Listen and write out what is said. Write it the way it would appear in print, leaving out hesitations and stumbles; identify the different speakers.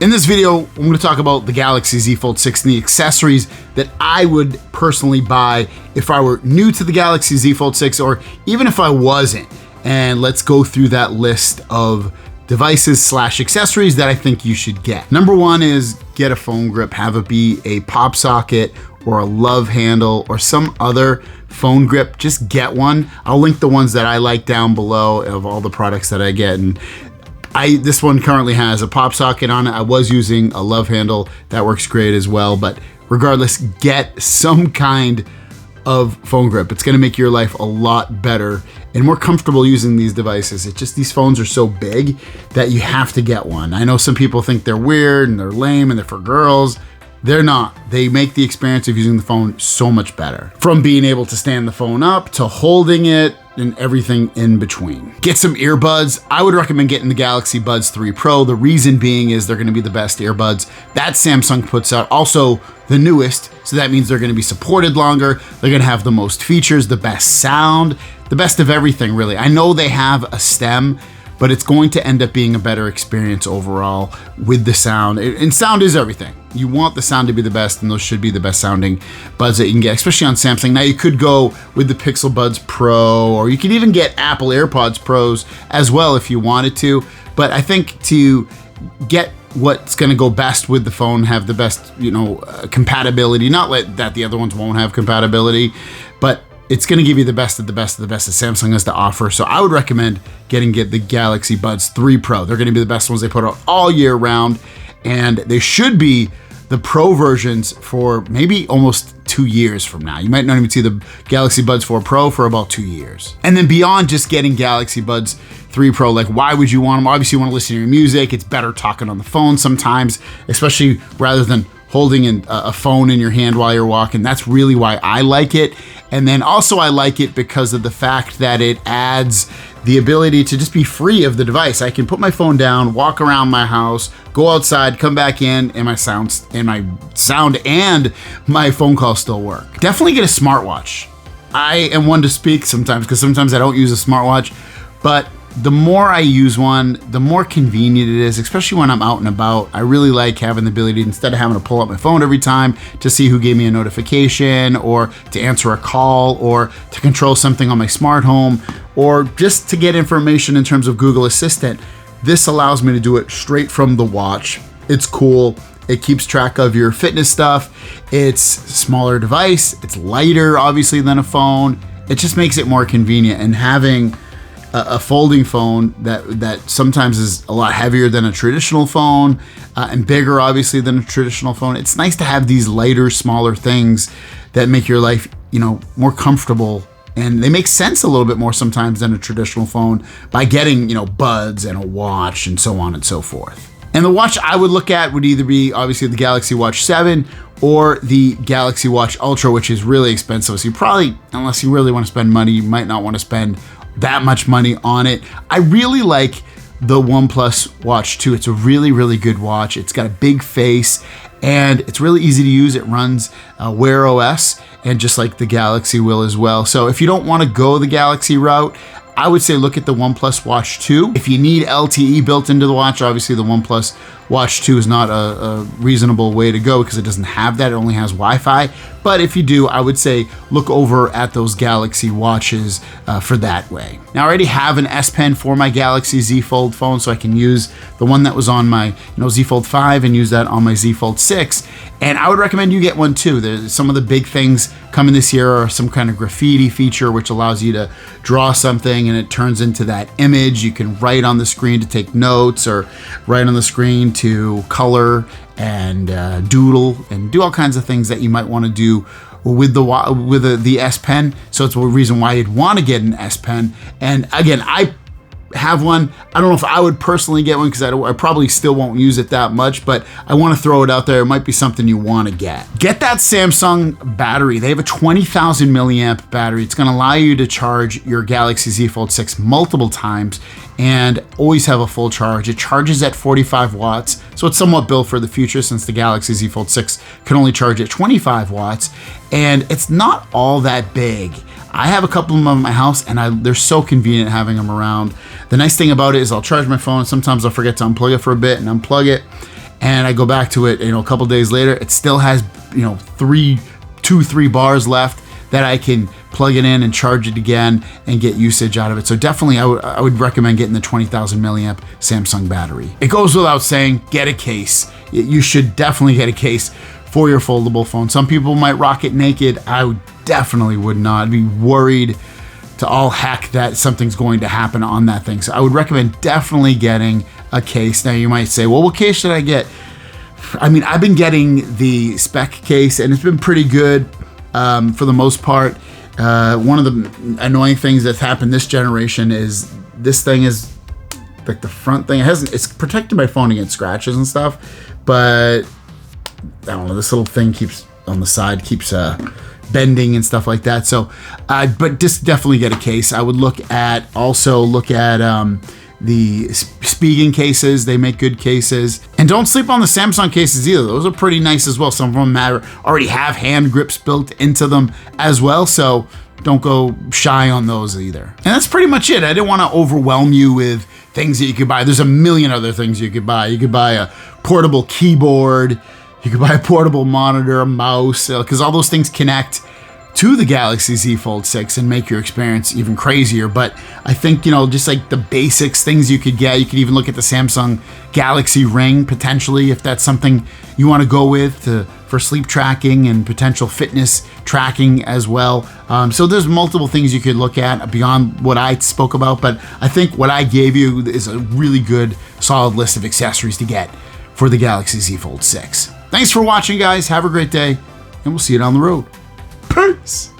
Speaker 1: In this video, I'm going to talk about the Galaxy Z Fold 6 and the accessories that I would personally buy if I were new to the Galaxy Z Fold 6 or even if I wasn't. And let's go through that list of devices / accessories that I think you should get. Number one is get a phone grip, have it be a pop socket or a love handle or some other phone grip. Just get one. I'll link the ones that I like down below of all the products that I get. And this one currently has a pop socket on it. I was using a love handle. That works great as well. But regardless, get some kind of phone grip. It's gonna make your life a lot better and more comfortable using these devices. It's just these phones are so big that you have to get one. I know some people think they're weird and they're lame and they're for girls. They're not. They make the experience of using the phone so much better. From being able to stand the phone up to holding it and everything in between. Get some earbuds. I would recommend getting the Galaxy Buds 3 Pro. The reason being is they're gonna be the best earbuds that Samsung puts out. Also the newest, so that means they're gonna be supported longer. They're gonna have the most features, the best sound, the best of everything really. I know they have a stem, but it's going to end up being a better experience overall with the sound. And sound is everything. You want the sound to be the best, and those should be the best sounding buds that you can get, especially on Samsung. Now you could go with the Pixel Buds Pro, or you could even get Apple AirPods Pros as well if you wanted to. But I think to get what's gonna go best with the phone, have the best, compatibility, not that the other ones won't have compatibility, but it's gonna give you the best of the best of the best that Samsung has to offer. So I would recommend get the Galaxy Buds 3 Pro. They're gonna be the best ones they put out all year round, and they should be the Pro versions for maybe almost 2 years from now. You might not even see the Galaxy Buds 4 Pro for about 2 years. And then beyond just getting Galaxy Buds 3 Pro, like why would you want them? Obviously you wanna listen to your music. It's better talking on the phone sometimes, especially rather than holding a phone in your hand while you're walking. That's really why I like it. And then also I like it because of the fact that it adds the ability to just be free of the device. I can put my phone down, walk around my house, go outside, come back in, and my sound and my phone calls still work. Definitely get a smartwatch. I am one to speak sometimes because sometimes I don't use a smartwatch, but the more I use one, the more convenient it is, especially when I'm out and about. I really like having the ability, instead of having to pull up my phone every time to see who gave me a notification or to answer a call or to control something on my smart home or just to get information in terms of Google Assistant. This allows me to do it straight from the watch. It's cool. It keeps track of your fitness stuff. It's a smaller device. It's lighter, obviously, than a phone. It just makes it more convenient. And having a folding phone that sometimes is a lot heavier than a traditional phone and bigger obviously than a traditional phone. It's nice to have these lighter, smaller things that make your life, more comfortable, and they make sense a little bit more sometimes than a traditional phone by getting, buds and a watch and so on and so forth. And the watch I would look at would either be obviously the Galaxy Watch 7 or the Galaxy Watch Ultra, which is really expensive. So you probably, unless you really want to spend money, you might not want to spend that much money on it. I really like the OnePlus Watch 2. It's a really, really good watch. It's got a big face and it's really easy to use. It runs Wear OS, and just like the Galaxy will as well. So if you don't want to go the Galaxy route, I would say look at the OnePlus Watch 2. If you need LTE built into the watch, obviously the OnePlus Watch 2 is not a reasonable way to go because it doesn't have that, it only has Wi-Fi. But if you do, I would say look over at those Galaxy watches for that way. Now I already have an S Pen for my Galaxy Z Fold phone, so I can use the one that was on my Z Fold 5 and use that on my Z Fold 6. And I would recommend you get one too. There's some of the big things coming this year are some kind of graffiti feature, which allows you to draw something and it turns into that image. You can write on the screen to take notes, or write on the screen to color and doodle and do all kinds of things that you might want to do with the S Pen. So it's a reason why you'd want to get an S Pen. And again, I have one. I don't know if I would personally get one because I probably still won't use it that much, but I want to throw it out there. It might be something you want to get. Get that Samsung battery. They have a 20,000 milliamp battery. It's going to allow you to charge your Galaxy Z Fold 6 multiple times and always have a full charge. It charges at 45 watts, so it's somewhat built for the future since the Galaxy Z Fold 6 can only charge at 25 watts, and it's not all that big. I have a couple of them in my house and they're so convenient having them around. The nice thing about it is I'll charge my phone. Sometimes I'll forget to unplug it for a bit and unplug it. and I go back to it, a couple days later, it still has, 3 bars left that I can plug it in and charge it again and get usage out of it. So definitely I would recommend getting the 20,000 milliamp Samsung battery. It goes without saying, get a case. You should definitely get a case for your foldable phone. Some people might rock it naked. I definitely would not. I'd be worried to all heck that something's going to happen on that thing. So I would recommend definitely getting a case. Now you might say, well, what case should I get? I mean, I've been getting the spec case and it's been pretty good for the most part. One of the annoying things that's happened this generation is this thing is like the front thing. It's protected my phone against scratches and stuff, but I don't know, this little thing keeps on the side, keeps bending and stuff like that. So, but just definitely get a case. I would also look at the Spigen cases. They make good cases. And don't sleep on the Samsung cases either. Those are pretty nice as well. Some of them already have hand grips built into them as well. So don't go shy on those either. And that's pretty much it. I didn't want to overwhelm you with things that you could buy. There's a million other things you could buy. You could buy a portable keyboard. You could buy a portable monitor, a mouse, because all those things connect to the Galaxy Z Fold 6 and make your experience even crazier. But I think, just like the basics, things you could get, you could even look at the Samsung Galaxy Ring potentially, if that's something you want to go with for sleep tracking and potential fitness tracking as well. So there's multiple things you could look at beyond what I spoke about, but I think what I gave you is a really good, solid list of accessories to get for the Galaxy Z Fold 6. Thanks for watching, guys. Have a great day, and we'll see you down the road. Peace!